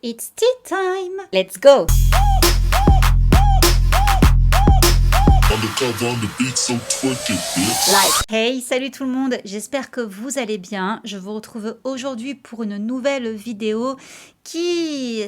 It's tea time! Let's go! Hey, salut tout le monde, j'espère que vous allez bien. Je vous retrouve aujourd'hui pour une nouvelle vidéo qui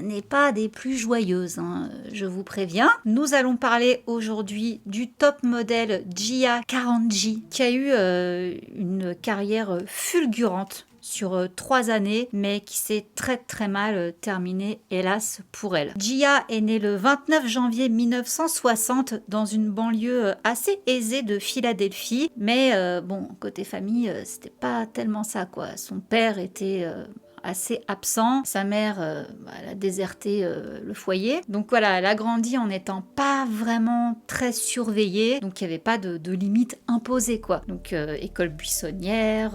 n'est pas des plus joyeuses, hein, je vous préviens. Nous allons parler aujourd'hui du top modèle Gia 40J qui a eu une carrière fulgurante sur 3 années, mais qui s'est très mal terminée, hélas, pour elle. Gia est née le 29 janvier 1960 dans une banlieue assez aisée de Philadelphie, mais bon, côté famille, c'était pas tellement ça, quoi. Son père était assez absent. Sa mère, elle a déserté le foyer. Donc voilà, elle a grandi en n'étant pas vraiment très surveillée. Donc il n'y avait pas de limite imposée, quoi. Donc école buissonnière,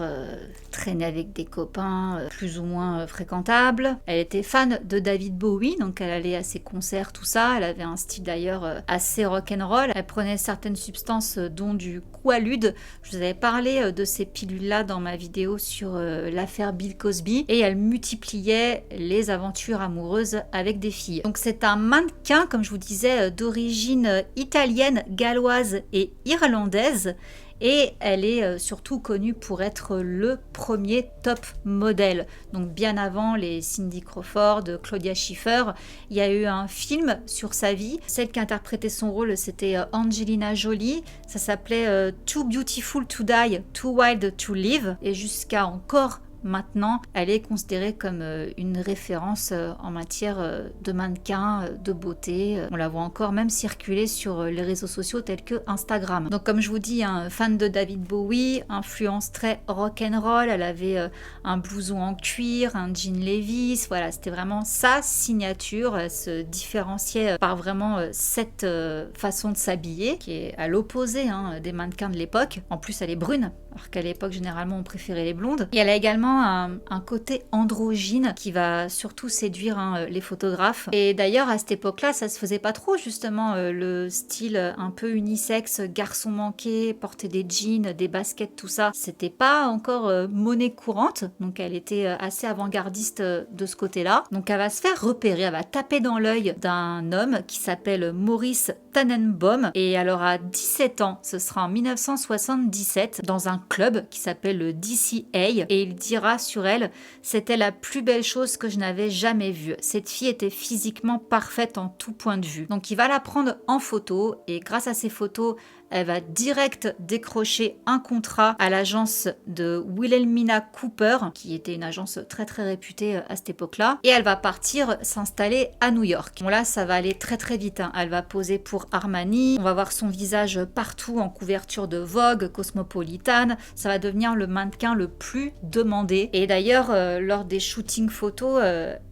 traîner avec des copains plus ou moins fréquentables. Elle était fan de David Bowie, donc elle allait à ses concerts, tout ça. Elle avait un style d'ailleurs assez rock'n'roll. Elle prenait certaines substances dont du Quaalude. Je vous avais parlé de ces pilules-là dans ma vidéo sur l'affaire Bill Cosby. Et elle multipliait les aventures amoureuses avec des filles. Donc c'est un mannequin, comme je vous disais, d'origine italienne, galloise et irlandaise. Et elle est surtout connue pour être le premier top modèle. Donc bien avant les Cindy Crawford, Claudia Schiffer, il y a eu un film sur sa vie. Celle qui interprétait son rôle, c'était Angelina Jolie. Ça s'appelait Too Beautiful to Die, Too Wild to Live. Et jusqu'à encore maintenant, elle est considérée comme une référence en matière de mannequin, de beauté. On la voit encore même circuler sur les réseaux sociaux tels que Instagram. Donc comme je vous dis, fan de David Bowie, influence très rock'n'roll. Elle avait un blouson en cuir, un jean Levi's. Voilà, c'était vraiment sa signature. Elle se différenciait par vraiment cette façon de s'habiller qui est à l'opposé des mannequins de l'époque. En plus, elle est brune, alors qu'à l'époque, généralement, on préférait les blondes. Et elle a également un côté androgyne qui va surtout séduire les photographes. Et d'ailleurs, à cette époque-là, ça se faisait pas trop, justement, le style un peu unisexe, garçon manqué, porter des jeans, des baskets, tout ça. C'était pas encore monnaie courante, donc elle était assez avant-gardiste de ce côté-là. Donc elle va se faire repérer, elle va taper dans l'œil d'un homme qui s'appelle Maurice Tannenbaum. Et alors à 17 ans, ce sera en 1977, dans un club qui s'appelle le DCA, et il dira sur elle: c'était la plus belle chose que je n'avais jamais vue. Cette fille était physiquement parfaite en tout point de vue. Donc il va la prendre en photo, et grâce à ces photos, elle va direct décrocher un contrat à l'agence de Wilhelmina Cooper, qui était une agence très réputée à cette époque-là, et elle va partir s'installer à New York. Bon là, ça va aller très vite, Elle va poser pour Armani, on va voir son visage partout en couverture de Vogue, Cosmopolitan, ça va devenir le mannequin le plus demandé. Et d'ailleurs, lors des shootings photos,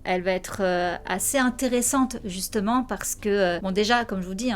elle va être assez intéressante justement parce que, bon déjà, comme je vous dis,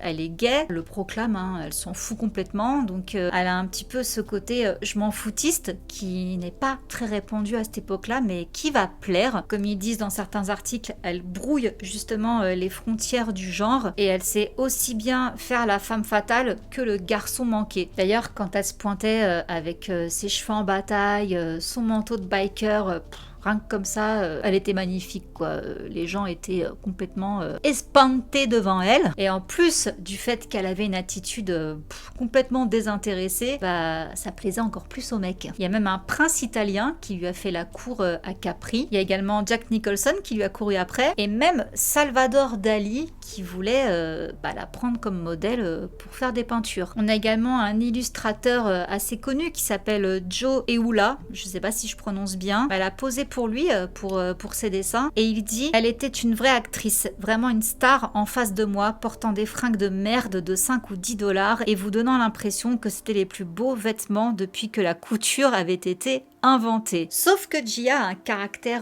elle est gay, elle le proclame, elle s'en fout complètement, donc elle a un petit peu ce côté je m'en foutiste qui n'est pas très répandu à cette époque-là, mais qui va plaire. Comme ils disent dans certains articles, elle brouille justement les frontières du genre, et elle sait aussi bien faire la femme fatale que le garçon manqué. D'ailleurs, quand elle se pointait avec ses cheveux en bataille, son manteau de biker, rien que comme ça, elle était magnifique, quoi. Les gens étaient complètement espantés devant elle. Et en plus du fait qu'elle avait une attitude complètement désintéressée, bah, ça plaisait encore plus aux mecs. Il y a même un prince italien qui lui a fait la cour à Capri. Il y a également Jack Nicholson qui lui a couru après. Et même Salvador Dali qui voulait la prendre comme modèle pour faire des peintures. On a également un illustrateur assez connu qui s'appelle Joe Eula. Je sais pas si je prononce bien. Elle a posé pour lui, pour ses dessins, et il dit: elle était une vraie actrice, vraiment une star en face de moi, portant des fringues de merde de 5 ou 10 dollars et vous donnant l'impression que c'était les plus beaux vêtements depuis que la couture avait été inventée. Sauf que Gia a un caractère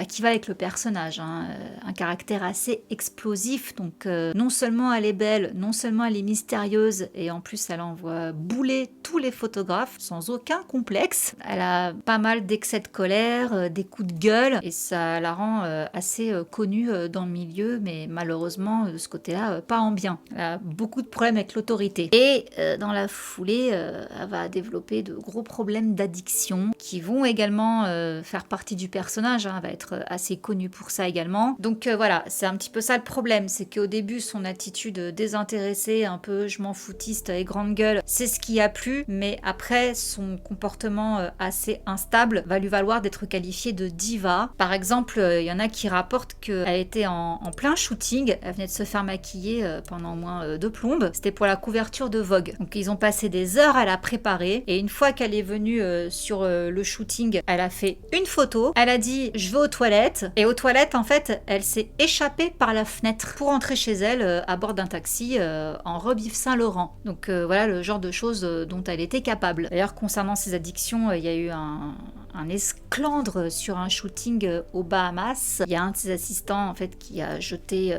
qui va avec le personnage, un caractère assez explosif, donc non seulement elle est belle, non seulement elle est mystérieuse, et en plus elle envoie bouler tous les photographes sans aucun complexe. Elle a pas mal d'excès de colère, des coups de gueule et ça la rend assez connue dans le milieu, mais malheureusement de ce côté-là, pas en bien. Elle a beaucoup de problèmes avec l'autorité. Et dans la foulée, elle va développer de gros problèmes d'addiction qui vont également faire partie du personnage. Elle va être assez connue pour ça également. Donc voilà, c'est un petit peu ça le problème, c'est qu'au début, son attitude désintéressée, un peu je m'en foutiste et grande gueule, c'est ce qui a plu, mais après, son comportement assez instable va lui valoir d'être qualifiée de diva. Par exemple, il y en a qui rapportent qu'elle était en plein shooting, elle venait de se faire maquiller pendant moins de plombes, c'était pour la couverture de Vogue. Donc ils ont passé des heures à la préparer, et une fois qu'elle est venue sur le shooting, elle a fait une photo, elle a dit je vais aux toilettes, et aux toilettes en fait, elle s'est échappée par la fenêtre pour rentrer chez elle à bord d'un taxi en robe Yves Saint Laurent. Donc voilà le genre de choses dont elle était capable. D'ailleurs, concernant ses addictions, il y a eu un esclandre sur un shooting aux Bahamas. Il y a un de ses assistants en fait qui a jeté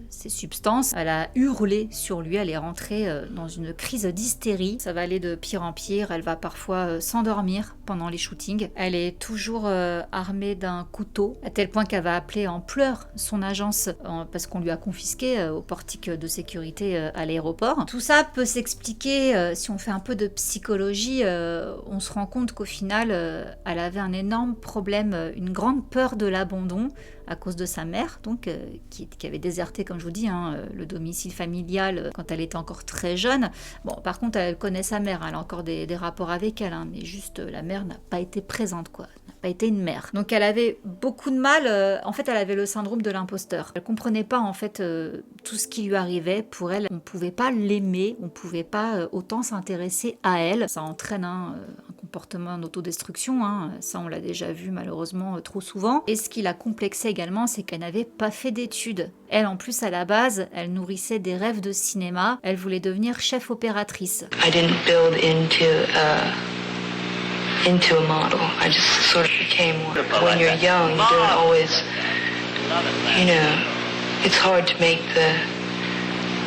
ces substances. Elle a hurlé sur lui, elle est rentrée dans une crise d'hystérie. Ça va aller de pire en pire, elle va parfois s'endormir pendant les shootings. Elle est toujours armée d'un couteau, à tel point qu'elle va appeler en pleurs son agence parce qu'on lui a confisqué au portique de sécurité à l'aéroport. Tout ça peut s'expliquer si on fait un peu de psychologie, on se rend compte qu'au final, elle avait un énorme problème, une grande peur de l'abandon à cause de sa mère, donc qui avait déserté, comme je vous dis, le domicile familial quand elle était encore très jeune. Bon, par contre, elle connaît sa mère, elle a encore des rapports avec elle, mais juste la mère n'a pas été présente, quoi. N'a pas été une mère. Donc elle avait beaucoup de mal, en fait, elle avait le syndrome de l'imposteur. Elle comprenait pas, en fait, tout ce qui lui arrivait. Pour elle, on pouvait pas l'aimer, on pouvait pas autant s'intéresser à elle. Ça entraîne un comportement d'autodestruction, ça on l'a déjà vu malheureusement trop souvent. Et ce qui la complexait également, c'est qu'elle n'avait pas fait d'études. Elle, en plus, à la base, elle nourrissait des rêves de cinéma. Elle voulait devenir chef opératrice. I didn't build into a model. I just sort of became one. When you're young, you don't always, it's hard to make the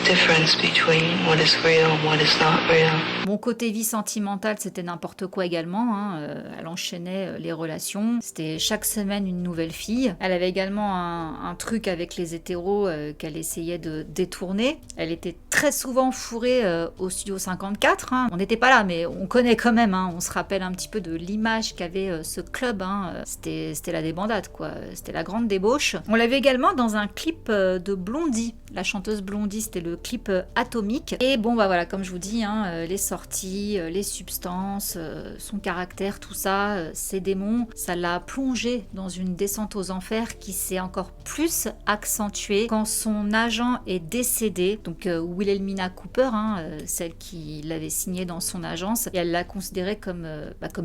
difference between what is real and what is not real. Mon côté vie sentimentale, c'était n'importe quoi également. Elle enchaînait les relations. C'était chaque semaine une nouvelle fille. Elle avait également un truc avec les hétéros qu'elle essayait de détourner. Elle était très souvent fourrée au Studio 54. On n'était pas là, mais on connaît quand même. On se rappelle un petit peu de l'image qu'avait ce club. C'était la débandade, quoi. C'était la grande débauche. On l'avait également dans un clip de Blondie. La chanteuse Blondie, c'était le clip Atomique. Et bon, bah voilà, comme je vous dis, les sorties, les substances, son caractère, tout ça, ses démons, ça l'a plongé dans une descente aux enfers qui s'est encore plus accentuée quand son agent est décédé. Donc Wilhelmina Cooper, celle qui l'avait signé dans son agence, et elle l'a considérée comme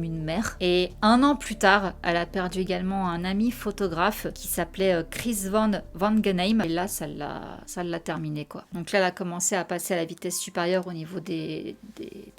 une mère. Et un an plus tard, elle a perdu également un ami photographe qui s'appelait Chris Van Wangenheim. Et là, ça l'a terminé, quoi. Donc là, elle a commencé à passer à la vitesse supérieure au niveau des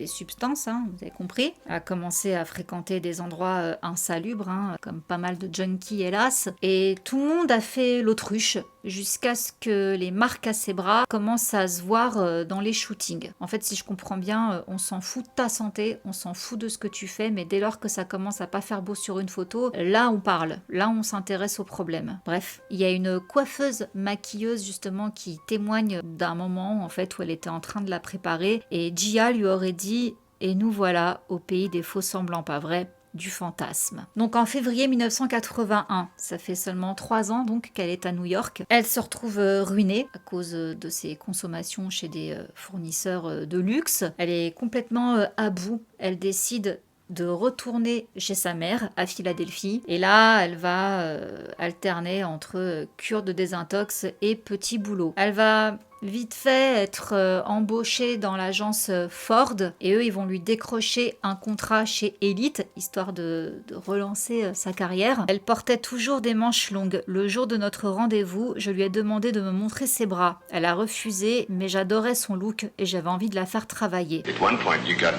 substances, vous avez compris. Elle a commencé à fréquenter des endroits insalubres, comme pas mal de junkies, hélas. Et tout le monde a fait l'autruche jusqu'à ce que les marques à ses bras commencent à se voir dans les shootings. En fait, si je comprends bien, on s'en fout de ta santé, on s'en fout de ce que tu fais, mais dès lors que ça commence à pas faire beau sur une photo, là on parle, là on s'intéresse au problème. Bref, il y a une coiffeuse maquilleuse justement qui témoigne d'un moment en fait où elle était en train de la préparer et Gia lui aurait dit « Et nous voilà au pays des faux semblants, pas vrai ?» du fantasme. Donc en février 1981, ça fait seulement 3 ans donc qu'elle est à New York. Elle se retrouve ruinée à cause de ses consommations chez des fournisseurs de luxe. Elle est complètement à bout. Elle décide de retourner chez sa mère à Philadelphie. Et là, elle va alterner entre cure de désintox et petit boulot. Elle va vite fait être embauchée dans l'agence Ford et eux ils vont lui décrocher un contrat chez Elite histoire de relancer sa carrière. Elle portait toujours des manches longues. Le jour de notre rendez-vous, je lui ai demandé de me montrer ses bras. Elle a refusé, mais j'adorais son look et j'avais envie de la faire travailler. At one point you got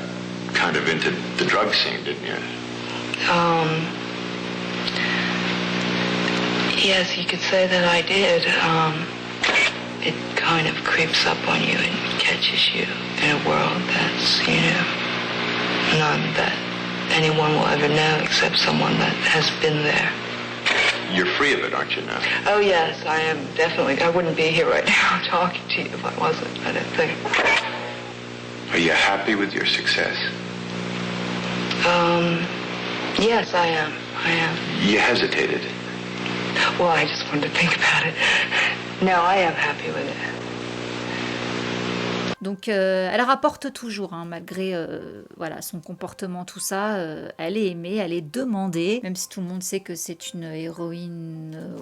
kind of into the drug scene, didn't you? Yes, you could say that I did. It kind of creeps up on you and catches you in a world that's, none that anyone will ever know except someone that has been there. You're free of it, aren't you now? Oh, yes, I am definitely. I wouldn't be here right now talking to you if I wasn't, I don't think. Are you happy with your success? Yes, I am. I am. You hesitated. Well, I just wanted to think about it. No, I am happy with it. Donc elle rapporte toujours, hein, malgré voilà, son comportement, tout ça. Elle est aimée, elle est demandée, même si tout le monde sait que c'est une héroïne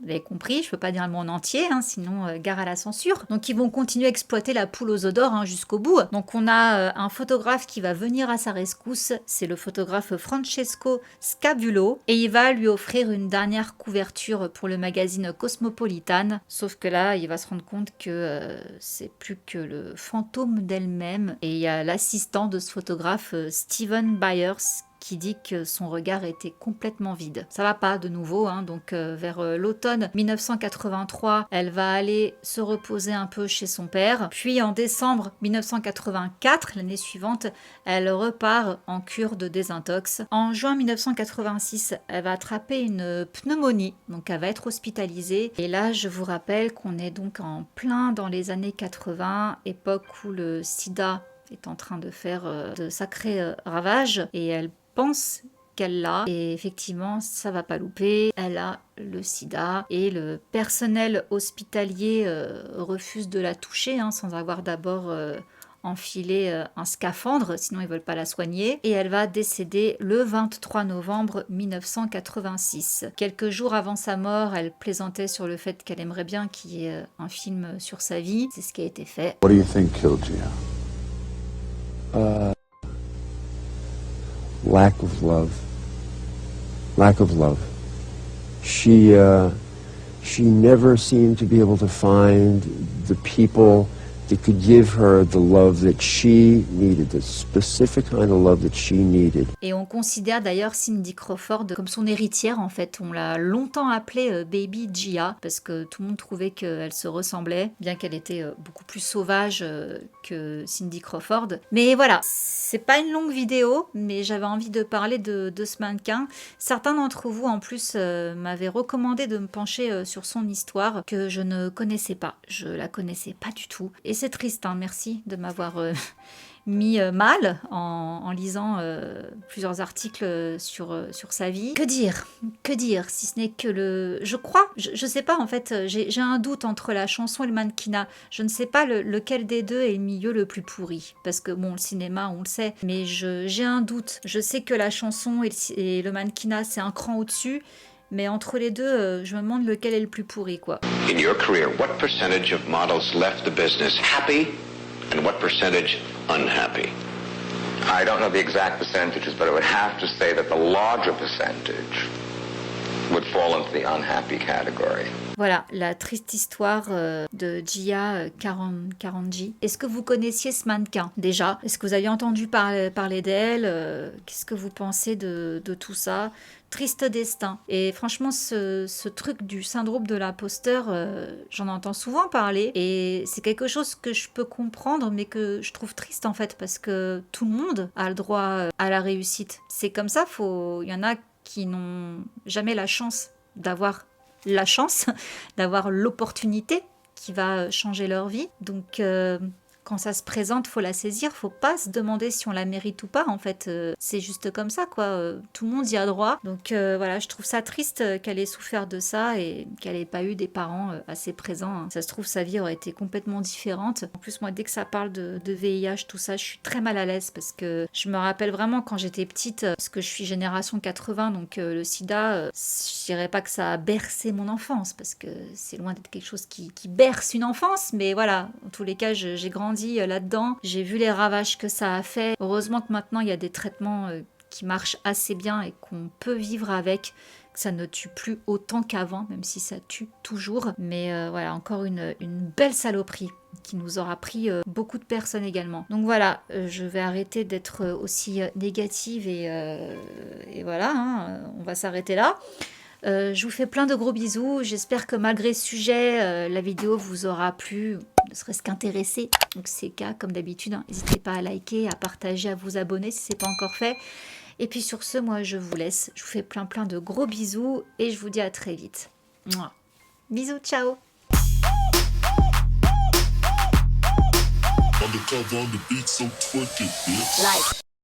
vous avez compris, je peux pas dire le mot en entier, hein, sinon gare à la censure. Donc ils vont continuer à exploiter la poule aux œufs d'or, hein, jusqu'au bout. Donc on a un photographe qui va venir à sa rescousse, c'est le photographe Francesco Scavulo, et il va lui offrir une dernière couverture pour le magazine Cosmopolitan. Sauf que là, il va se rendre compte que c'est plus que le fantôme d'elle-même. Et il y a l'assistant de ce photographe, Steven Byers, qui dit que son regard était complètement vide. Ça va pas de nouveau, hein, donc vers l'automne 1983, elle va aller se reposer un peu chez son père. Puis en décembre 1984, l'année suivante, elle repart en cure de désintox. En juin 1986, elle va attraper une pneumonie, donc elle va être hospitalisée. Et là, je vous rappelle qu'on est donc en plein dans les années 80, époque où le sida est en train de faire de sacrés ravages, et elle pense qu'elle l'a, et effectivement ça va pas louper, elle a le sida et le personnel hospitalier refuse de la toucher, hein, sans avoir d'abord enfilé un scaphandre, sinon ils veulent pas la soigner, et elle va décéder le 23 novembre 1986. Quelques jours avant sa mort, elle plaisantait sur le fait qu'elle aimerait bien qu'il y ait un film sur sa vie, c'est ce qui a été fait. What do you think killed you? Lack of love. Lack of love. She never seemed to be able to find the people that could give her the love that she needed, the specific kind of love that she needed. Et on considère d'ailleurs Cindy Crawford comme son héritière, en fait. On l'a longtemps appelée Baby Gia, parce que tout le monde trouvait qu'elle se ressemblait, bien qu'elle était beaucoup plus sauvage que Cindy Crawford. Mais voilà, c'est pas une longue vidéo, mais j'avais envie de parler de ce mannequin. Certains d'entre vous, en plus, m'avaient recommandé de me pencher sur son histoire, que je ne connaissais pas. Je la connaissais pas du tout. Et c'est triste, hein, merci de m'avoir mis mal en lisant plusieurs articles sur sa vie. Que dire, si ce n'est que le... Je crois, je sais pas en fait, j'ai un doute entre la chanson et le mannequinat. Je ne sais pas lequel des deux est le milieu le plus pourri. Parce que bon, le cinéma, on le sait, mais j'ai un doute. Je sais que la chanson et le mannequinat, c'est un cran au-dessus. Mais entre les deux, je me demande lequel est le plus pourri, quoi. In your career, what percentage of models left the business happy and what percentage unhappy? I don't know the exact percentages, but I would have to say that the larger percentage would fall into the unhappy category. Voilà, la triste histoire de Gia Carangi. Est-ce que vous connaissiez ce mannequin déjà? Est-ce que vous aviez entendu parler d'elle? Qu'est-ce que vous pensez de tout ça? Triste destin. Et franchement, ce truc du syndrome de l'imposteur, j'en entends souvent parler. Et c'est quelque chose que je peux comprendre, mais que je trouve triste en fait, parce que tout le monde a le droit à la réussite. C'est comme ça, il y en a qui n'ont jamais la chance d'avoir l'opportunité qui va changer leur vie. Donc quand ça se présente, faut la saisir, faut pas se demander si on la mérite ou pas en fait. C'est juste comme ça quoi, tout le monde y a droit. Donc voilà, je trouve ça triste qu'elle ait souffert de ça et qu'elle ait pas eu des parents assez présents, hein. Ça se trouve sa vie aurait été complètement différente. En plus moi dès que ça parle de VIH, tout ça, je suis très mal à l'aise parce que je me rappelle vraiment quand j'étais petite, parce que je suis génération 80, donc le sida, je dirais pas que ça a bercé mon enfance parce que c'est loin d'être quelque chose qui berce une enfance, mais voilà, en tous les cas j'ai grandi là-dedans, j'ai vu les ravages que ça a fait. Heureusement que maintenant il y a des traitements qui marchent assez bien et qu'on peut vivre avec, que ça ne tue plus autant qu'avant, même si ça tue toujours. Mais voilà, encore une belle saloperie qui nous aura pris beaucoup de personnes également. Donc voilà, je vais arrêter d'être aussi négative et voilà, hein, on va s'arrêter là. Je vous fais plein de gros bisous. J'espère que malgré ce sujet, la vidéo vous aura plu, ne serait-ce qu'intéressé. Donc c'est le cas comme d'habitude. Hein. N'hésitez pas à liker, à partager, à vous abonner si ce n'est pas encore fait. Et puis sur ce, moi je vous laisse. Je vous fais plein de gros bisous et je vous dis à très vite. Mouah. Bisous, ciao. Undercover on the beat, so twerk it, bitch. Like.